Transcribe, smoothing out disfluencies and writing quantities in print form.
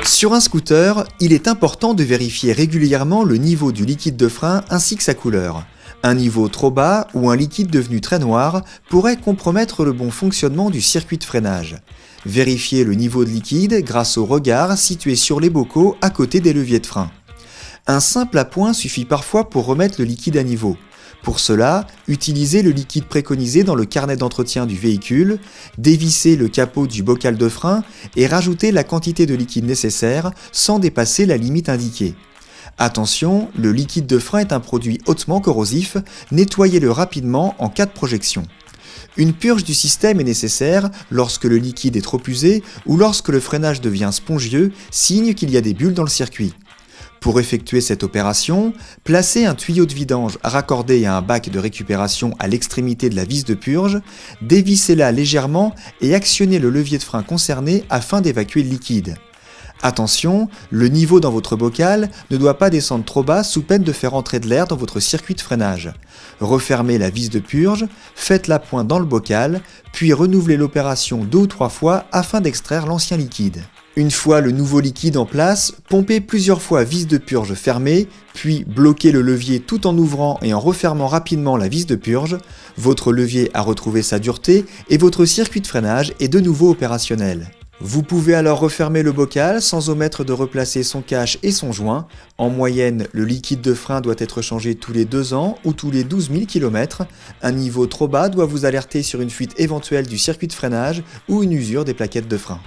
Sur un scooter, il est important de vérifier régulièrement le niveau du liquide de frein ainsi que sa couleur. Un niveau trop bas ou un liquide devenu très noir pourrait compromettre le bon fonctionnement du circuit de freinage. Vérifiez le niveau de liquide grâce au regard situé sur les bocaux à côté des leviers de frein. Un simple appoint suffit parfois pour remettre le liquide à niveau. Pour cela, utilisez le liquide préconisé dans le carnet d'entretien du véhicule, dévissez le capot du bocal de frein et rajoutez la quantité de liquide nécessaire sans dépasser la limite indiquée. Attention, le liquide de frein est un produit hautement corrosif, nettoyez-le rapidement en cas de projection. Une purge du système est nécessaire lorsque le liquide est trop usé ou lorsque le freinage devient spongieux, signe qu'il y a des bulles dans le circuit. Pour effectuer cette opération, placez un tuyau de vidange raccordé à un bac de récupération à l'extrémité de la vis de purge, dévissez-la légèrement et actionnez le levier de frein concerné afin d'évacuer le liquide. Attention, le niveau dans votre bocal ne doit pas descendre trop bas sous peine de faire entrer de l'air dans votre circuit de freinage. Refermez la vis de purge, faites l'appoint dans le bocal, puis renouvelez l'opération 2 ou 3 fois afin d'extraire l'ancien liquide. Une fois le nouveau liquide en place, pompez plusieurs fois vis de purge fermée, puis bloquez le levier tout en ouvrant et en refermant rapidement la vis de purge. Votre levier a retrouvé sa dureté et votre circuit de freinage est de nouveau opérationnel. Vous pouvez alors refermer le bocal sans omettre de replacer son cache et son joint. En moyenne, le liquide de frein doit être changé tous les 2 ans ou tous les 12 000 km. Un niveau trop bas doit vous alerter sur une fuite éventuelle du circuit de freinage ou une usure des plaquettes de frein.